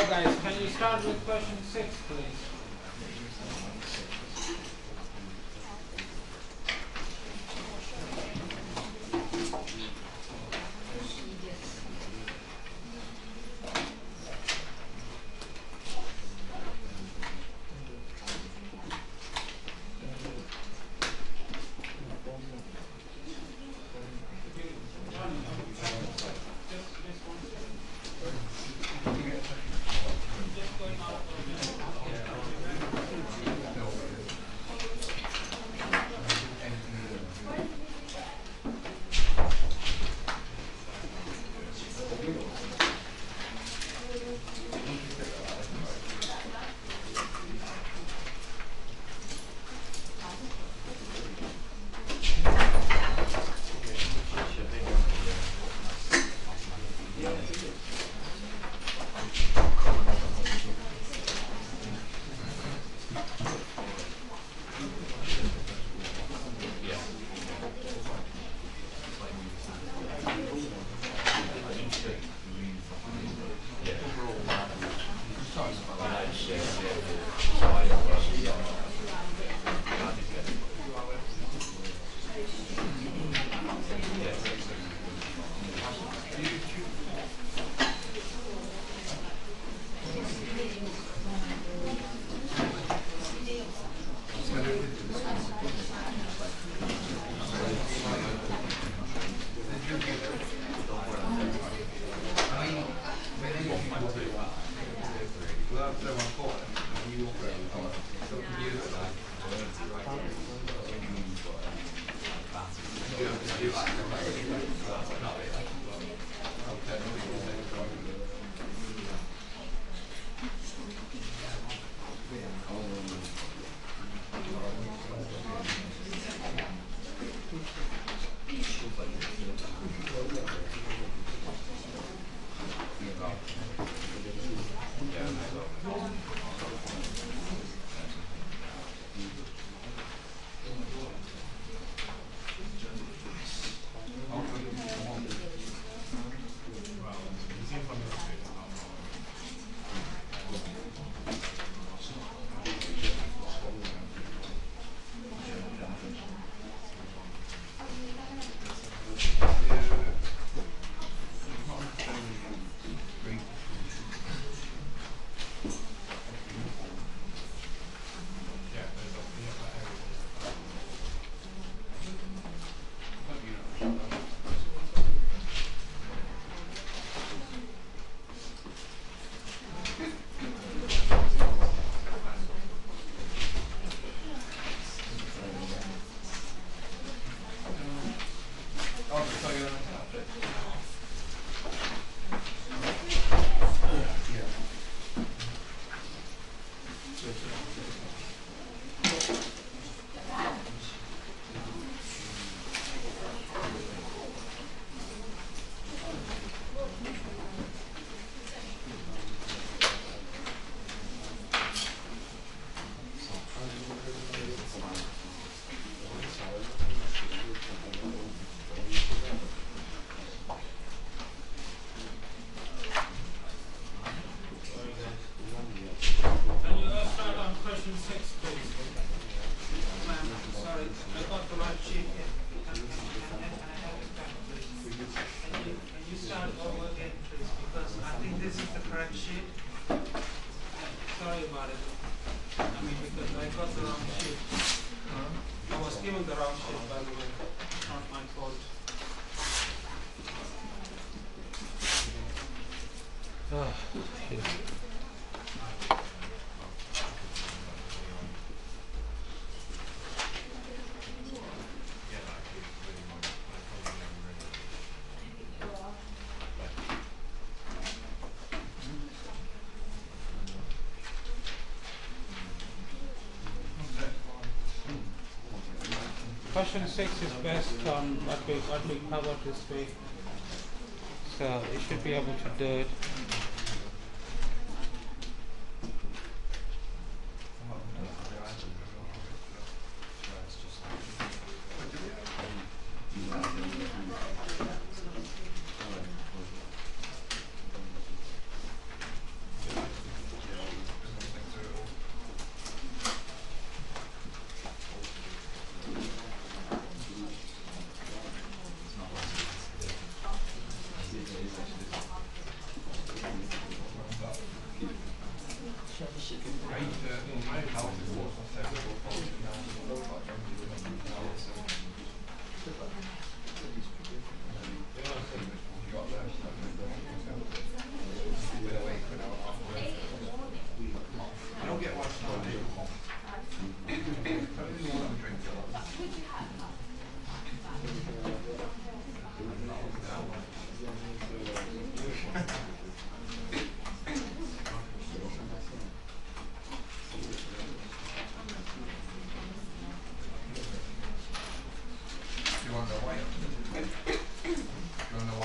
So guys, can you start with question 6, please? Can you start on question 6, please? Ma'am, sorry, I got the right sheet here. Can I have it back, please? Can you start over again, please? Because I think this is the correct sheet. Sorry about it. I mean, because I got the wrong sheet. I was given the wrong sheet, by the way. It's not my fault. Question 6 is based on what we covered this week, so you should be able to do it.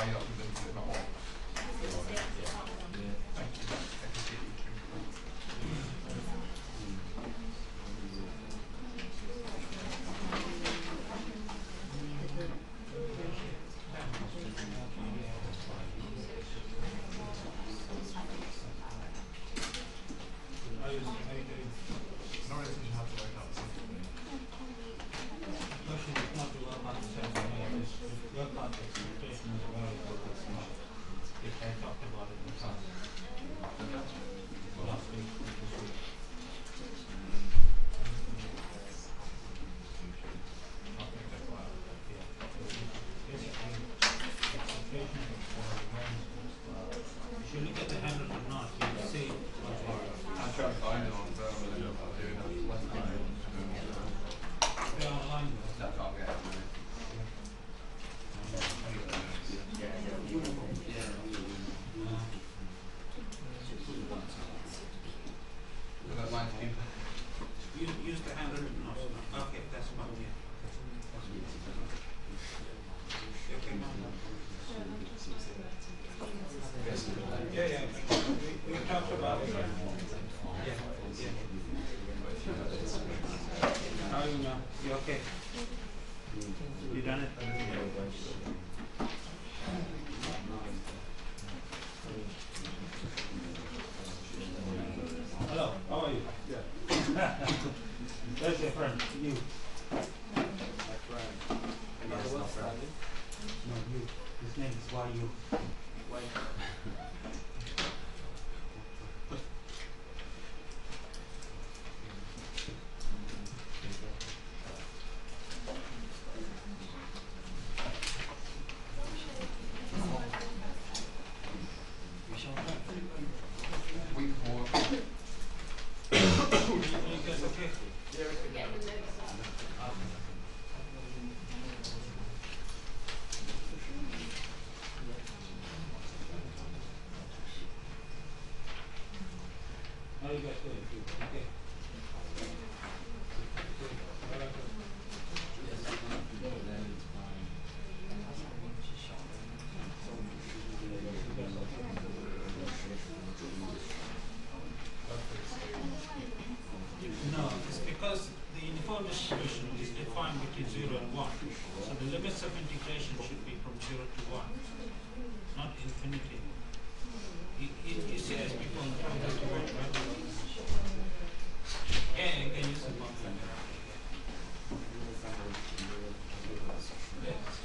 why you're not convinced it's not all. Thank you. Use the handwritten notes. Okay, that's fine. Yeah. We talked about it. Yeah. How are you now? You okay? You done it? Hello, how are you? Yeah. That's your friend, you. My friend. Yes, no friend. No, you. His name is Y.U. Week 4. How you guys doing? Okay. No, it's because the uniform distribution is defined between 0 and 1. So the limits of integration should be from 0 to 1, not infinity. You see as people in terms of the word, right? Yeah, you can use the formula. Yes.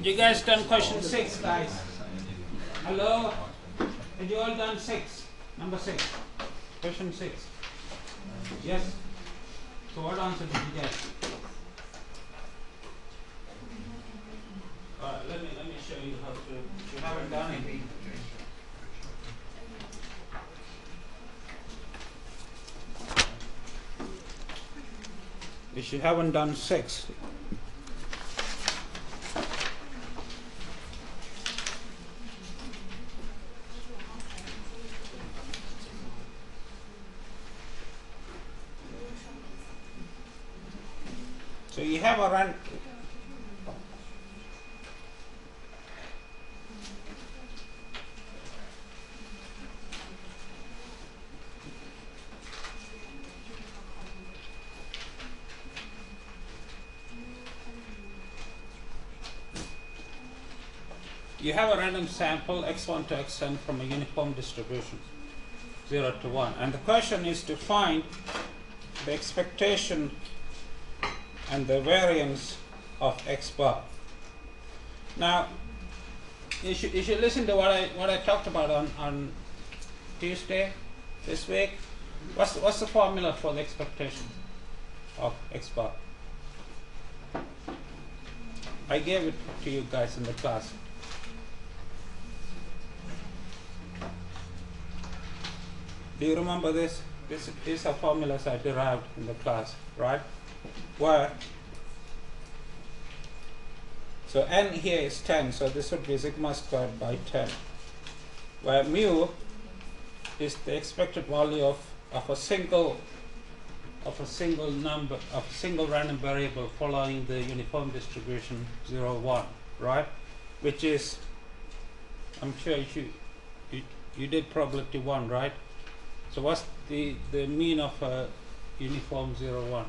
You guys done question 6, guys? Hello? Have you all done 6? Number 6. Question 6. Yes? So what answer did you get? Let me show you how to. You haven't done it. If you haven't done 6, so you have a random. You have a random sample x1 to xn from a uniform distribution 0 to 1, and the question is to find the expectation and the variance of x bar. Now you should listen to what I talked about on Tuesday this week. What's the formula for the expectation of x bar? I gave it to you guys in the class. Do you remember this? These are formulas I derived in the class, right? Where? So n here is 10, so this would be sigma squared by 10. Where mu is the expected value of a single number, of a single random variable following the uniform distribution 0, 1, right? Which is, I'm sure you did probability 1, right? So what's the mean of a uniform 0, 1?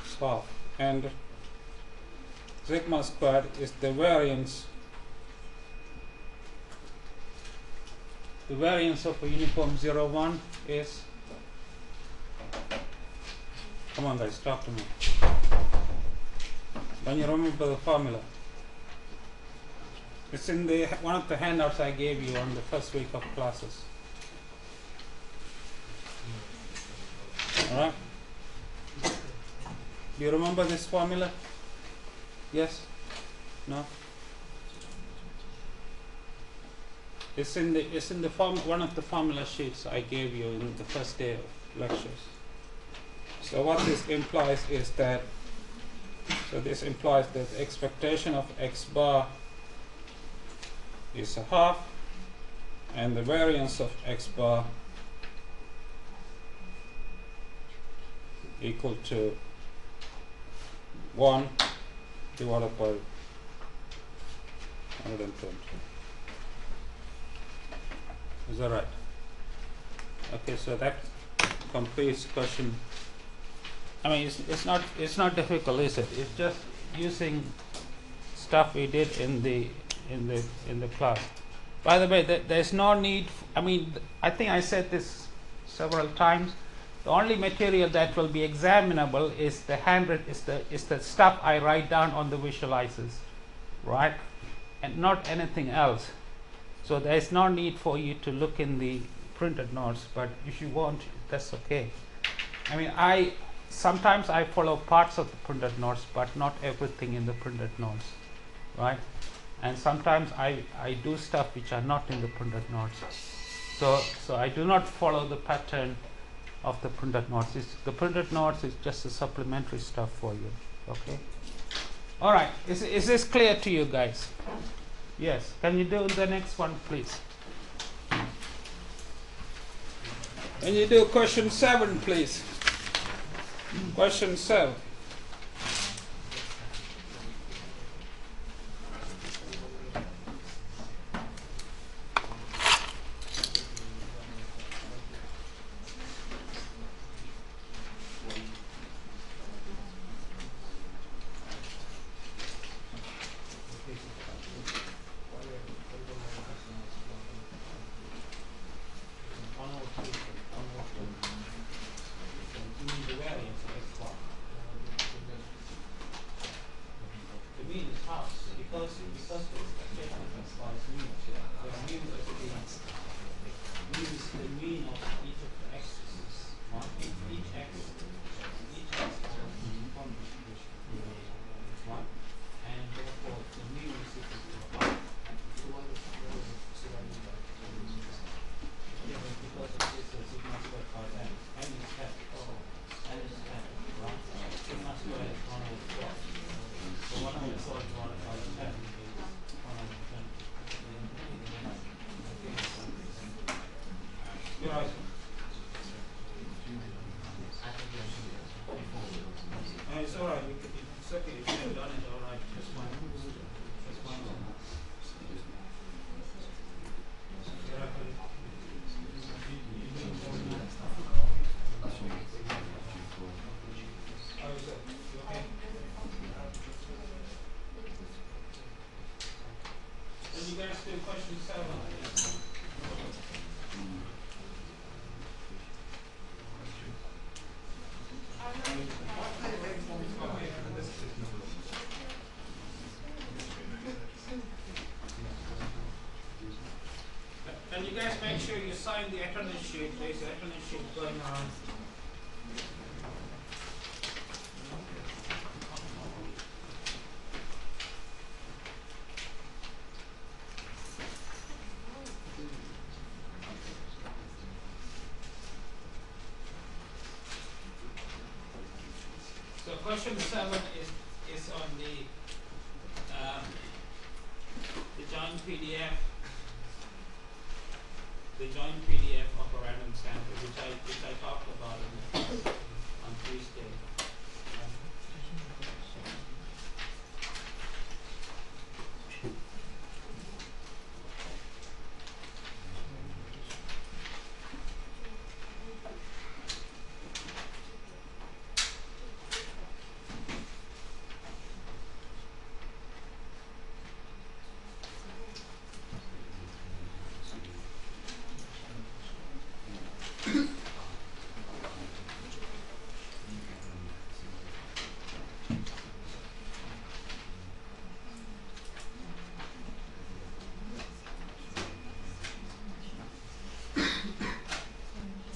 It's half. And sigma squared is the variance. The variance of a uniform 0, 1 is, come on guys, talk to me. Can you remember the formula? It's in the one of the handouts I gave you on the first week of classes. Alright? Do you remember this formula? Yes? No? It's in the one of the formula sheets I gave you in the first day of lectures. So what this implies is that, this implies that the expectation of x bar is a half, and the variance of x bar equal to 1 divided by 120. Is that right? Okay, so that completes question. I mean, it's not difficult, is it? It's just using stuff we did in the class. By the way, there's no need. I mean, I think I said this several times. The only material that will be examinable is the handwritten, is the stuff I write down on the visualizers, right? And not anything else. So there is no need for you to look in the printed notes. But if you want, that's okay. I mean, sometimes I follow parts of the printed notes, but not everything in the printed notes, right? And sometimes I do stuff which are not in the printed notes. So I do not follow the pattern of the printed notes. The printed notes is just a supplementary stuff for you. Okay. All right. Is this clear to you guys? Yes. Can you do the next one, please? Can you do question 7, please? Question 7. sign the attendance sheet. There's an attendance sheet going on. So question 7 is on the joint PDF, of a random sample, which I talked about on Tuesday.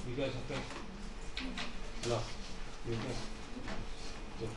You guys okay? Hello. You okay? Good.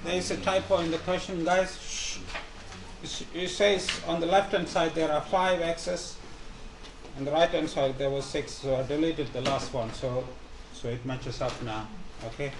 There's a typo in the question, guys. It says on the left hand side there are 5 x's, on the right hand side there was 6. So I deleted the last one, so it matches up now. Okay.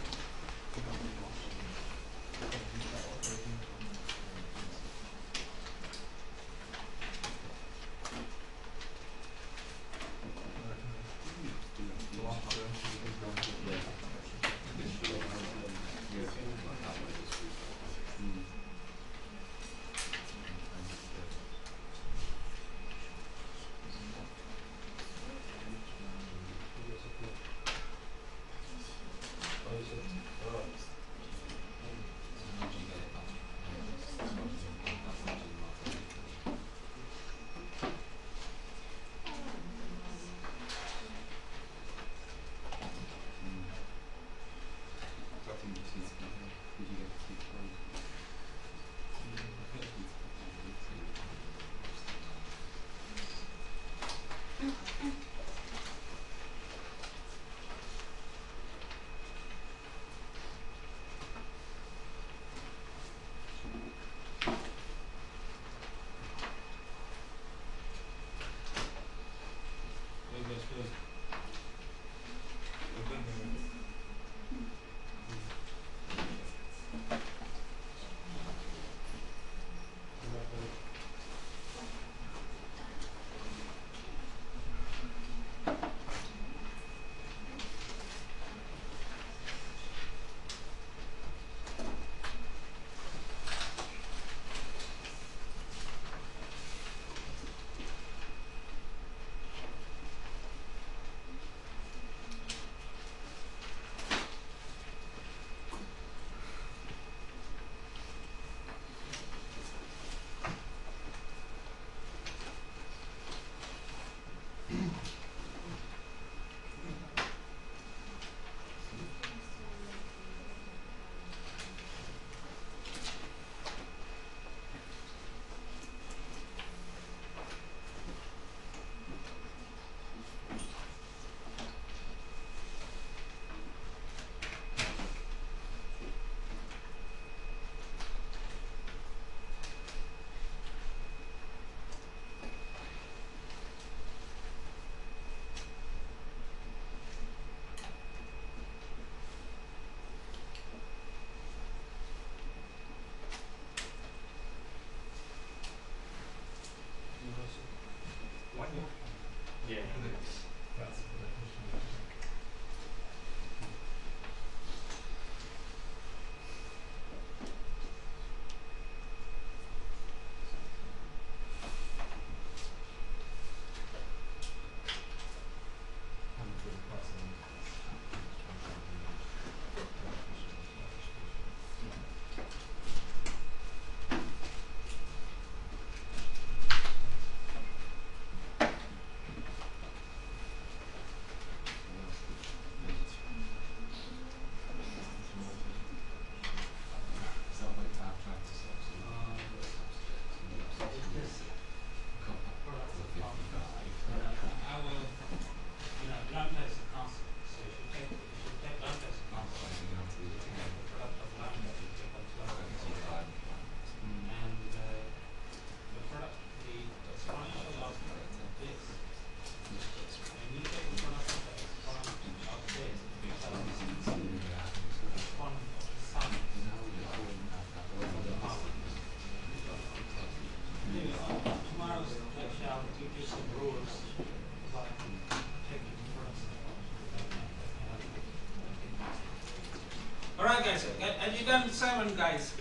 7, guys.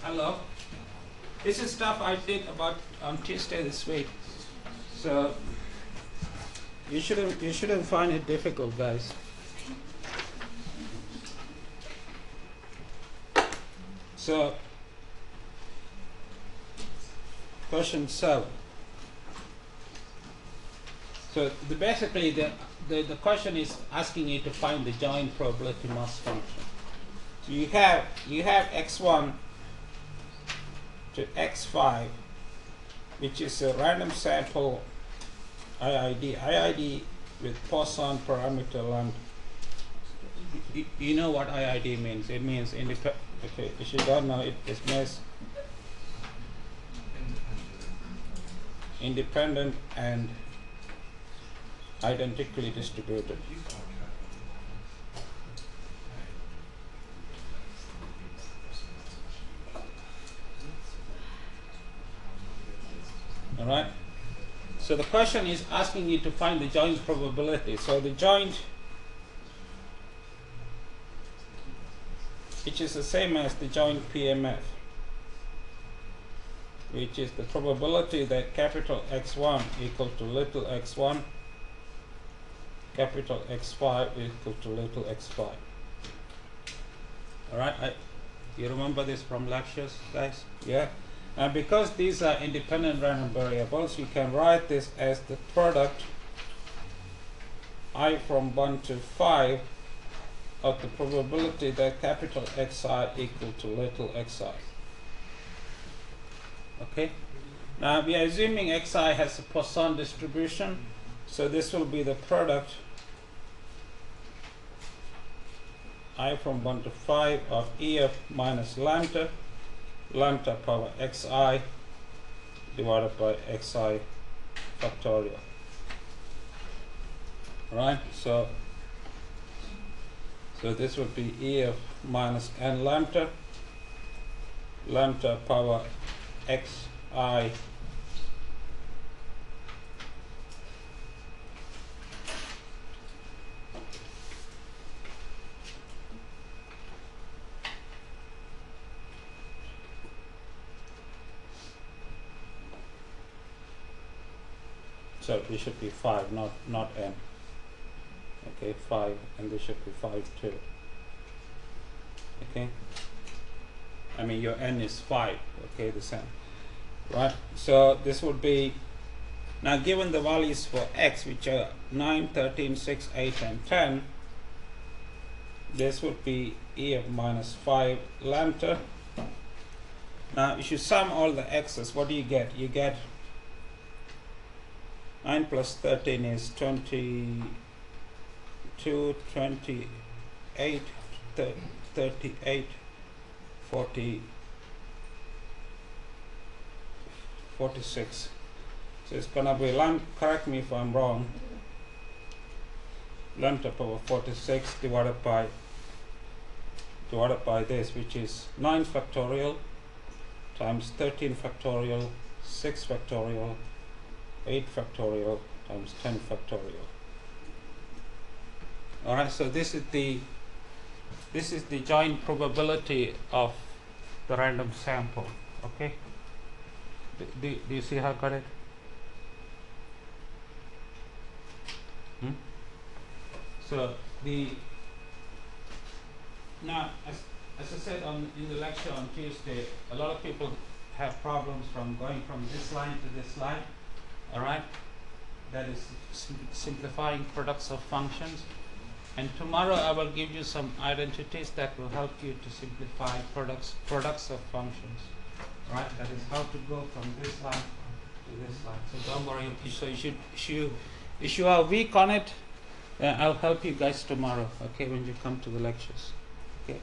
Hello. This is stuff I did about on Tuesday this week. So you shouldn't find it difficult, guys. So question 7. So basically the question is asking you to find the joint probability mass function. So you have x1 to x5, which is a random sample IID with Poisson parameter lambda. You know what IID means? It means independent. Okay, if you don't know it, it means independent and identically distributed. Alright? So the question is asking you to find the joint probability. So the joint, which is the same as the joint PMF, which is the probability that capital X1 equal to little x1, capital X5 equal to little x5. Alright, you remember this from lectures, guys? Yeah? And because these are independent random variables, you can write this as the product I from 1 to 5 of the probability that capital Xi equal to little xi. Okay? Now we are assuming Xi has a Poisson distribution, so this will be the product I from 1 to 5 of EF minus lambda power xi divided by xi factorial. Right? So this would be EF minus n lambda power xi so it should be 5, not n. Okay, 5, and this should be 5 too. Okay, I mean your n is 5. Okay, the same, right? So this would be, now given the values for x, which are 9, 13, 6, 8, and 10, this would be EF minus 5 lambda. Now if you sum all the x's, what do you get? You get 9 plus 13 is 22, 28, 38, 40, 46. So it's gonna be correct me if I'm wrong, lambda power 46 divided by this, which is 9 factorial times 13 factorial, 6 factorial, 8 factorial times 10 factorial. Alright, so this is the joint probability of the random sample. Okay, do you see how I got it? So now as I said in the lecture on Tuesday, a lot of people have problems from going from this line to this line. Alright, that is simplifying products of functions, and tomorrow I will give you some identities that will help you to simplify products of functions. Right, that is how to go from this line to this line. So don't worry. So if you are weak on it, I'll help you guys tomorrow. Okay, when you come to the lectures. Okay.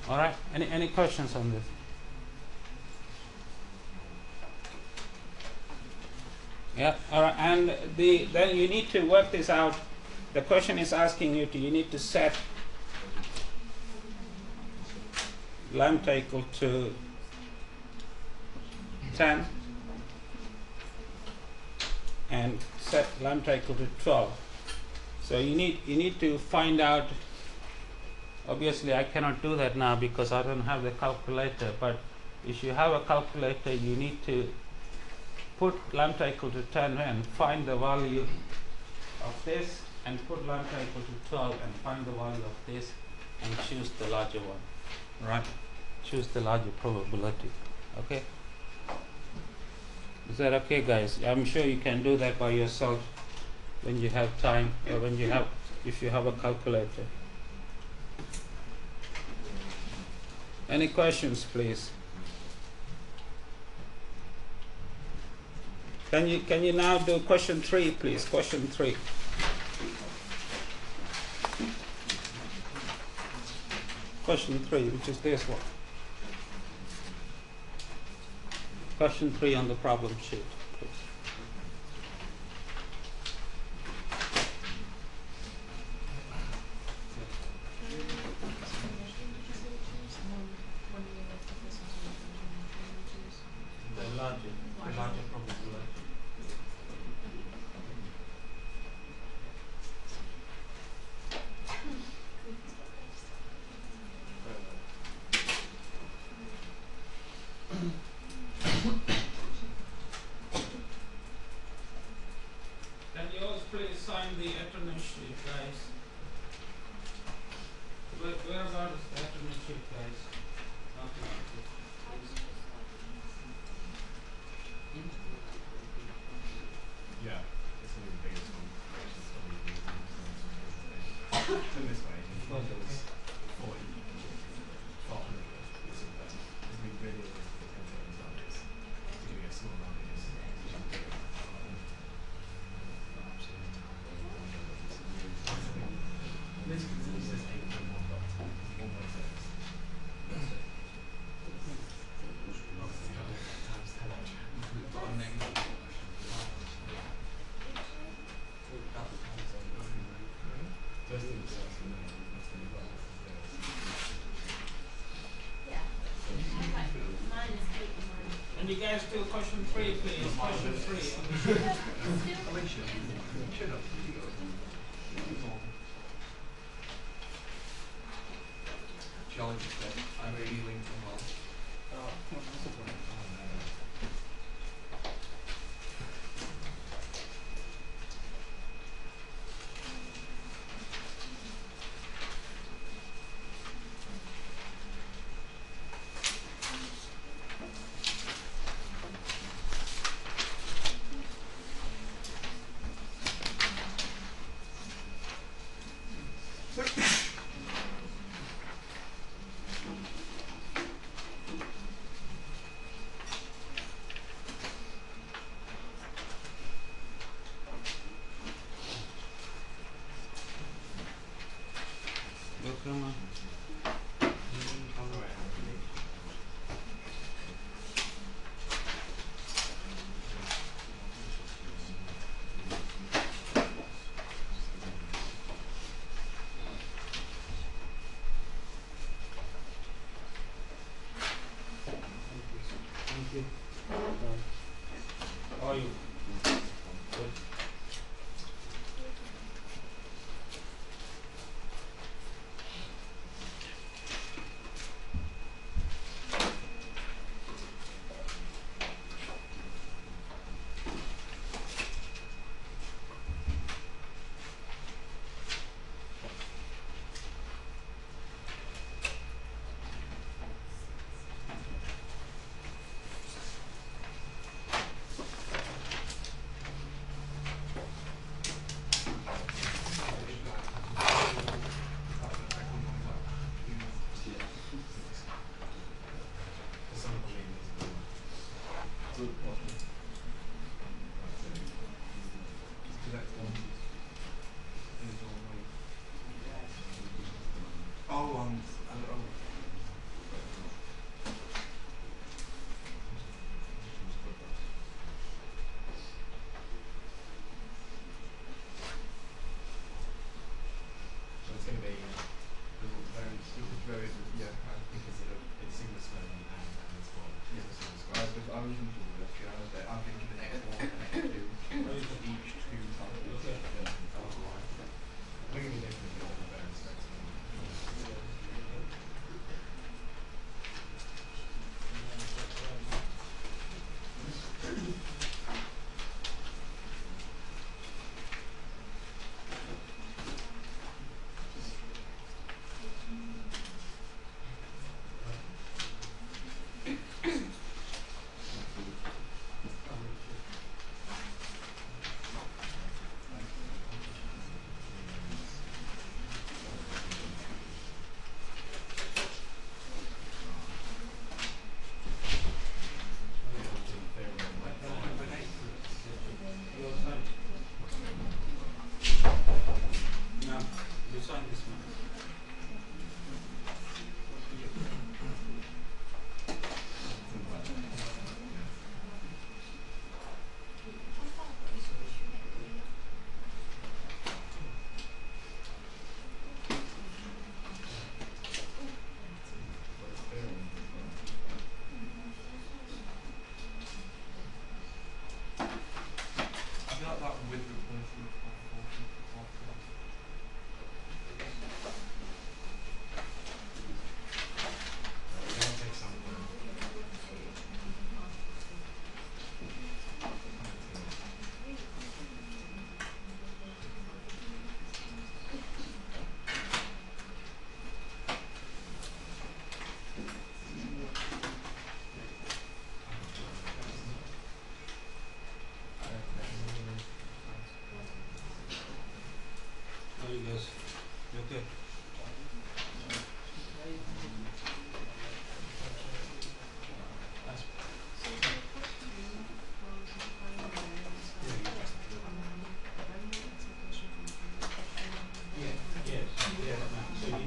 All right. Any questions on this? Yeah, all right, and then you need to work this out. The question is asking you need to set lambda equal to 10 and set lambda equal to 12. So you need to find out Obviously, I cannot do that now because I don't have the calculator, but if you have a calculator, you need to put lambda equal to 10 and find the value of this, and put lambda equal to 12 and find the value of this, and choose the larger one, right? Choose the larger probability, okay? Is that okay, guys? I'm sure you can do that by yourself when you have time, or when you have, if you have a calculator. Any questions, please? Can you now do question 3, please? Question 3. Question 3, which is this one. Question 3 on the problem sheet, please. The larger probability. Can you all please sign the attendance sheet, guys? Where about is the attendance sheet, guys? Yeah, it's gonna be the biggest one. So this way, there was 40, 400. It's gonna be really it's gonna get small numbers. This is 8.1.1.6. Times 10 actually. And you guys do question 3, please. Question 3. Challenge that I'm feeling from well. Thank you. How are you? Good.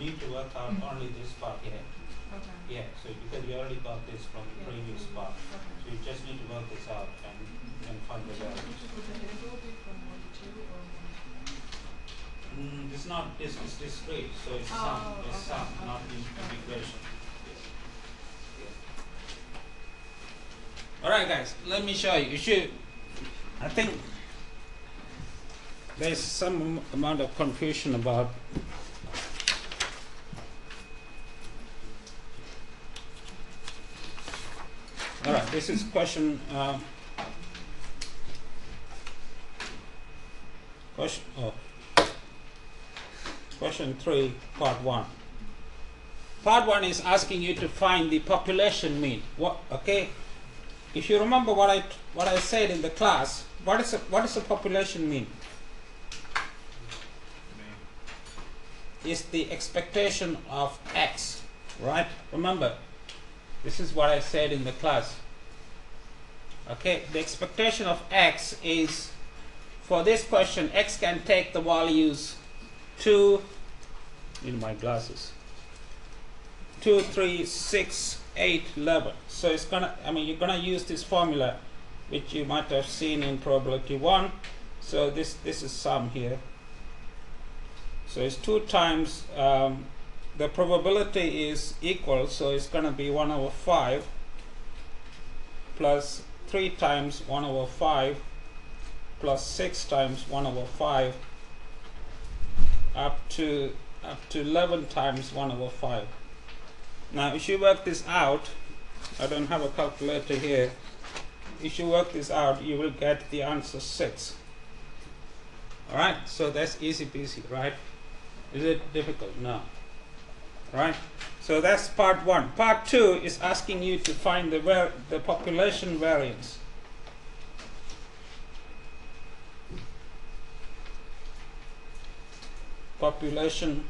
need to work out only this part here. Okay. Yeah, so because you already got this from the previous part. Okay. So you just need to work this out and find the value. Would the interval be from 1 to 2 or 1? It's not, this is discrete, so it's sum, it's sum, not integration. Alright guys, let me show you. I think there's some amount of confusion about alright, this is question question 3, part 1. Part 1 is asking you to find the population mean. Okay? If you remember what I said in the class, what is a population mean? Is the expectation of x, right? Remember, this is what I said in the class. Okay, the expectation of x is, for this question, x can take the values 2, in my glasses, 2, 3, 6, 8, 11. So it's gonna, you're gonna use this formula, which you might have seen in probability 1. So this is sum here. So it's 2 times, the probability is equal, so it's gonna be 1 over 5 plus 3 times 1 over 5 plus 6 times 1 over 5 up to 11 times 1 over 5. Now if you work this out, I don't have a calculator here, if you work this out you will get the answer 6. Alright, so that's easy peasy, right? Is it difficult? No. Right? So that's part 1. Part 2 is asking you to find the population variance. Population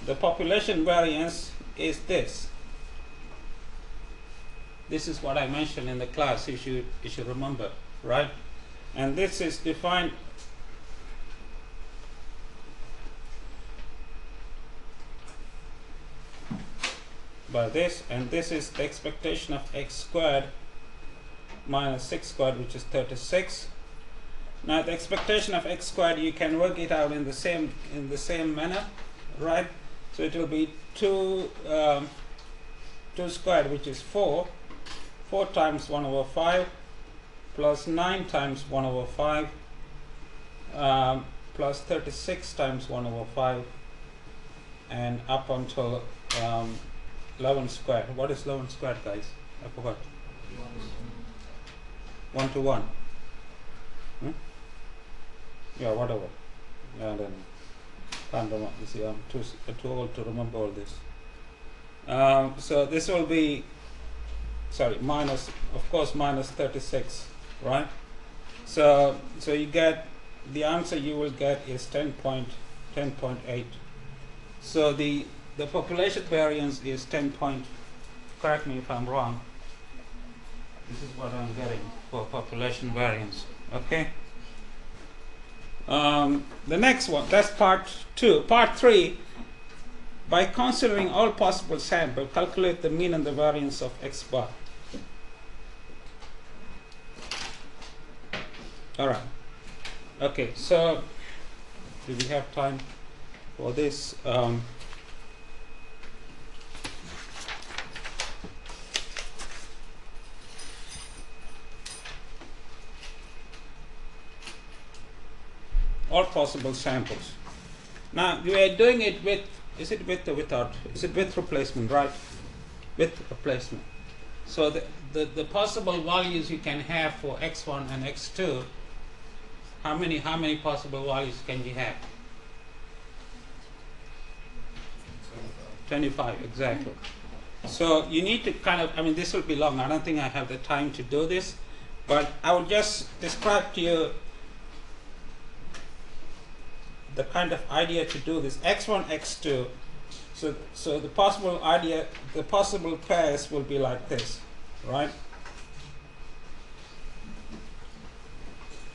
the population variance is this. This is what I mentioned in the class, you should remember, right? And this is defined by this, and this is the expectation of x squared minus 6 squared, which is 36. Now the expectation of x squared, you can work it out in the same manner, right? So it will be 2 squared, which is 4 times 1 over 5 plus 9 times 1 over 5 plus 36 times 1 over 5 and up until 11 squared. What is 11 squared, guys? I forgot. 1 to 1. Yeah, whatever. Yeah, then can't remember. You see, I'm too old to remember all this. So this will be, minus, of course, minus 36, right? So you get, the answer you will get is 10.8. So the population variance is 10 point, correct me if I'm wrong. This is what I'm getting for population variance, okay? The next one, that's part 2. Part 3, by considering all possible samples, calculate the mean and the variance of x bar. Alright, okay, so do we have time for this? All possible samples. Now we are doing it with, is it with or without? Is it with replacement, right? With replacement. So the possible values you can have for x1 and x2, how many possible values can you have? 25, exactly. So you need to kind of, this will be long, I don't think I have the time to do this, but I will just describe to you the kind of idea to do this. x1, x2, so the possible idea, the possible pairs will be like this, right?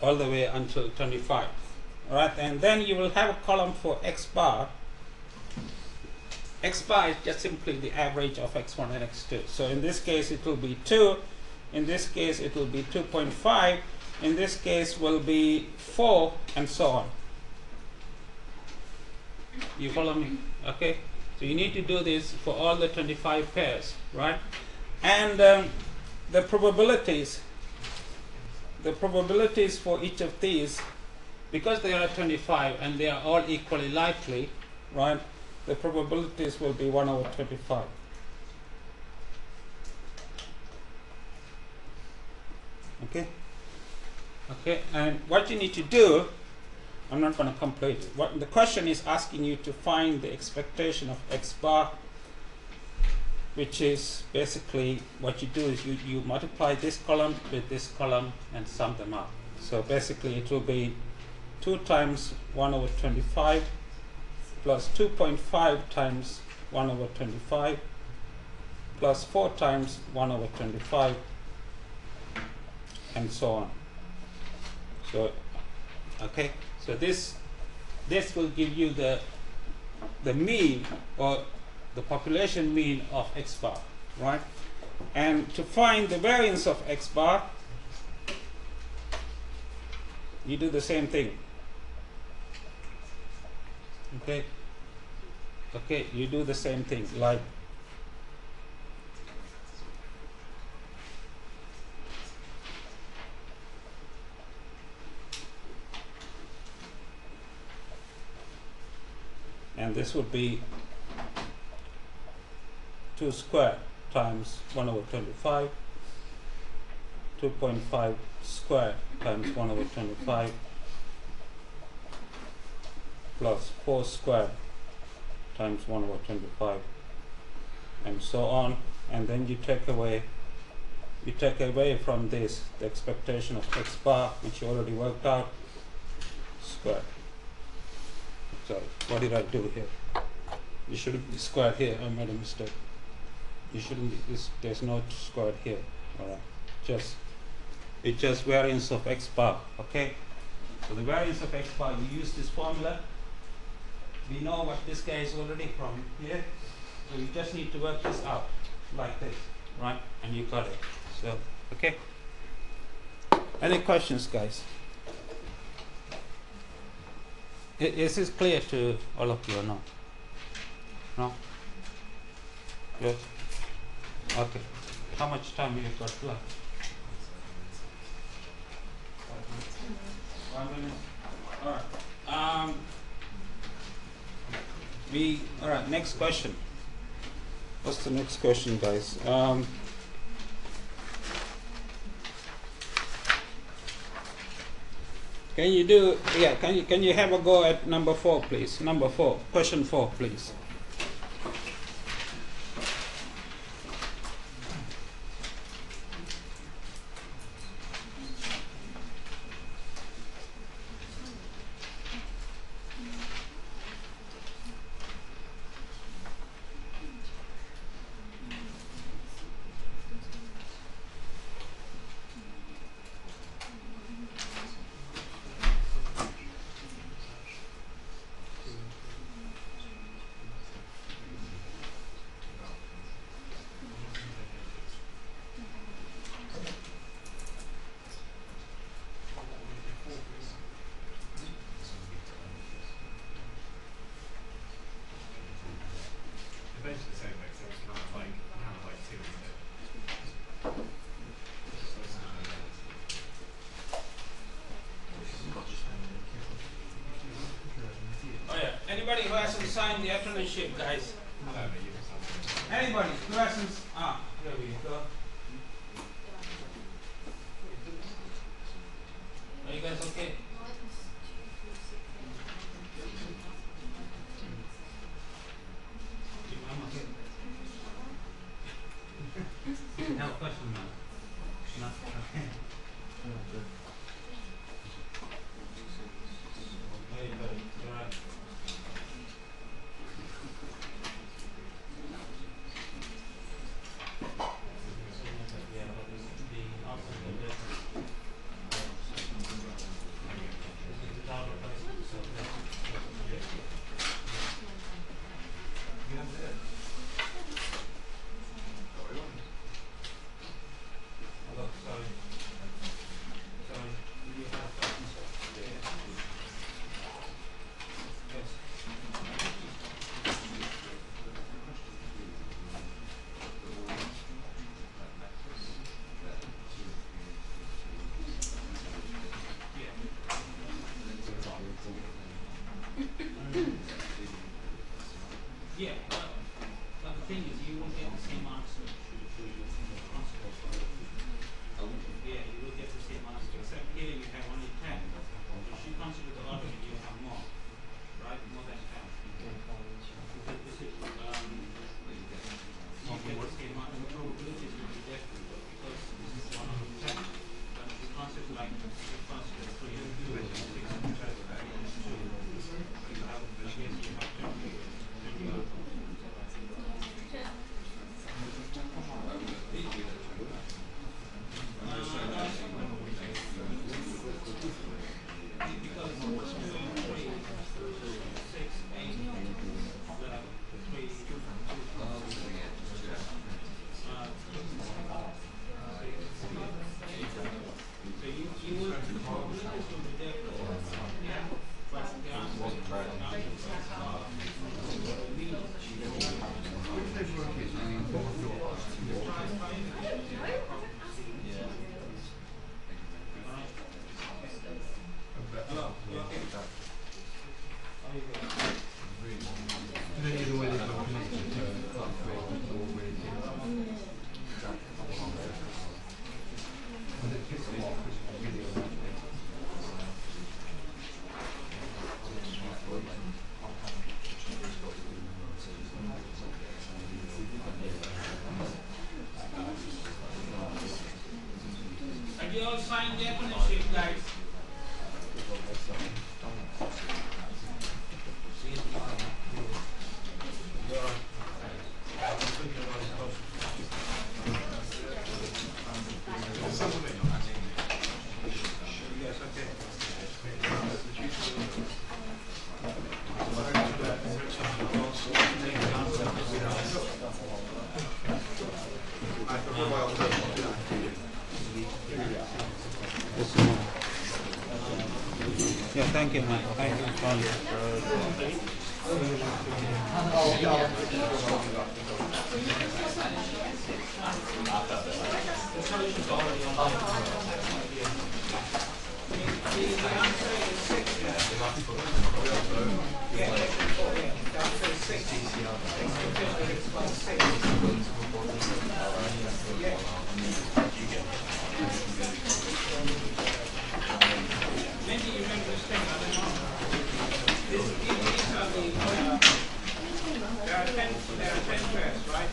all the way until 25. Alright, and then you will have a column for x bar. X bar is just simply the average of x1 and x2. So in this case it will be 2, in this case it will be 2.5, in this case will be 4, and so on. You follow me? Okay? So you need to do this for all the 25 pairs, right? And the probabilities for each of these, because they are 25 and they are all equally likely, right? The probabilities will be 1 over 25. Okay? Okay, and what you need to do, I'm not going to complete it. What the question is asking you to find the expectation of x bar, which is basically what you do is you multiply this column with this column and sum them up. So basically it will be 2 times 1 over 25 plus 2.5 times 1 over 25 plus 4 times 1 over 25 and so on. So okay, so this will give you the mean, or the population mean of x bar, right? And to find the variance of x bar, you do the same thing. Okay, okay, you do the same thing, like and this would be 2 squared times 1 over 25, 2.5 squared times 1 over 25 plus 4 squared times 1 over 25 and so on, and then you take away from this the expectation of x bar, which you already worked out, squared. Sorry, what did I do here? You shouldn't be squared here. I made a mistake. You shouldn't be, there's no squared here. Alright, it's just variance of x bar. Okay, so the variance of x bar, you use this formula. We know what this guy is already from here, so you just need to work this out like this, right? And you got it. So okay, any questions, guys? Is this clear to all of you or not? No? Yes? Okay. How much time have you got left? 5 minutes. Alright. Alright, next question. What's the next question, guys? Can you do, yeah, can you have a go at number 4, please? Number 4, question 4, please. Eventually, the same makes sense. Kind of like 2, isn't it? Oh yeah, anybody who hasn't signed the apprenticeship, guys? Anybody who hasn't, here we go. Are you guys okay? I'm okay. You can have a question now. No? Okay. Very good. You're right. Yeah, but the answer is different. sign the apprenticeship, guys. Yes, okay. Yeah, thank you, man. Thank you, Maybe you make a mistake, I don't know. These are the, there are 10 pairs, right?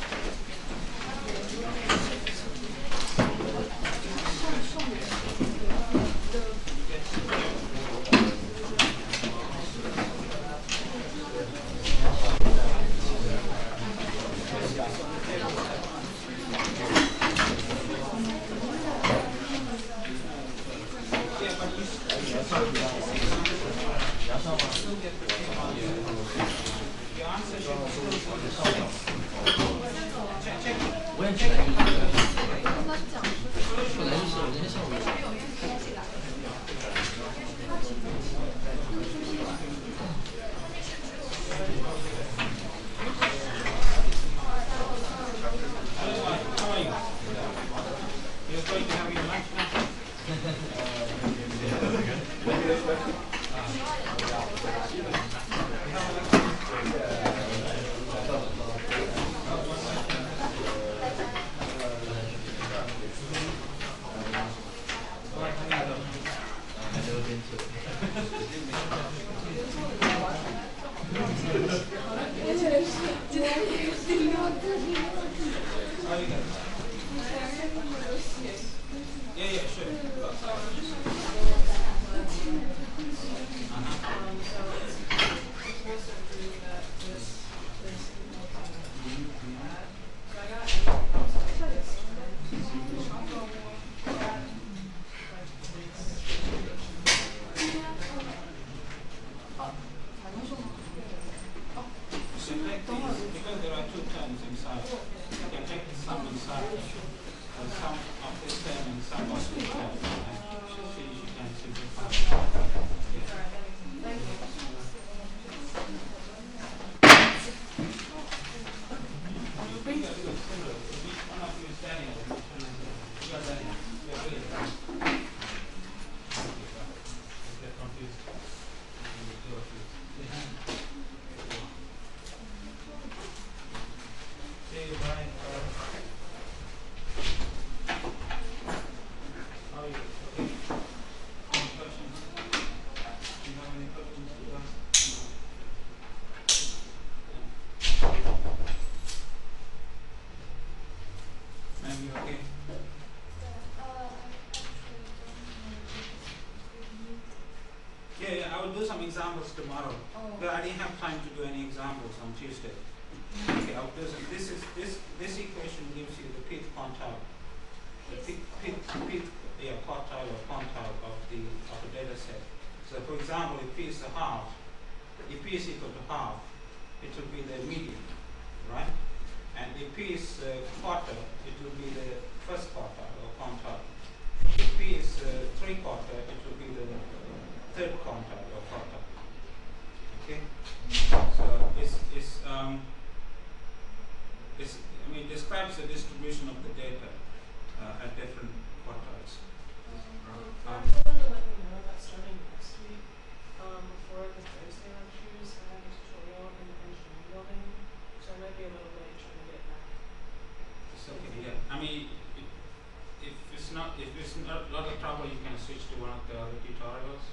Yeah, but you still get the same answer. Your answer should be still the same. Check. How are you? You're going to have your lunch now? Yeah, sure. So take these, because there are two terms inside, you can take the sum inside, the sum of this term and sum of this term, and you can simplify. You bring a little similar, one of you is Daniel, you are Daniel, you are really Daniel. Get confused. Say bye. How are you? Okay. Any questions? Do you have any questions to ask? Ma'am, you okay? Yeah, I will do some examples tomorrow. But I didn't have time to do any examples on Tuesday. Okay, I'll do some. This equation gives you the pith quantile. The quartile or quantile of a data set. So for example, if P is a half, if P is equal to half, it will be the median, right? And if P is a quarter, it will be the first quartile or quantile. If P is 3/4, it will be the third quantile or quartile. Okay? So it describes the distribution of the data at different quartiles. I just wanted to let you know that starting next week, before the Thursday lectures, I have a tutorial in the engineering building, so I might be a little late trying to get back. It's okay, yeah. If it's not a lot of trouble, you can switch to one of the other tutorials.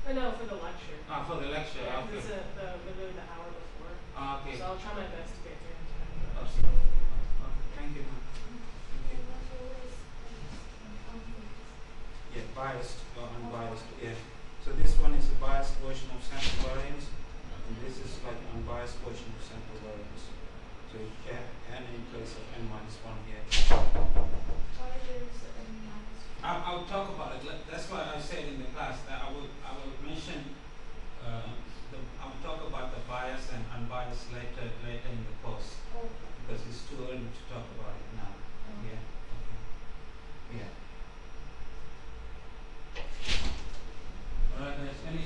I know, for the lecture. For the lecture, Yeah, okay. it's literally the hour before. Okay. So I'll try my best to get here in time. Awesome. Okay, thank you. Thank you. Yeah, biased or unbiased. Yeah. So this one is a biased version of sample variance, and this is like an unbiased version of sample variance. So you have n in place of n minus 1 here. Why is n minus? I'll talk about it. That's why I said in the class that I will mention I will talk about the bias and unbiased later in the course Oh, because it's too early to talk about it now. Yeah. Okay. Yeah. All right, guys. Any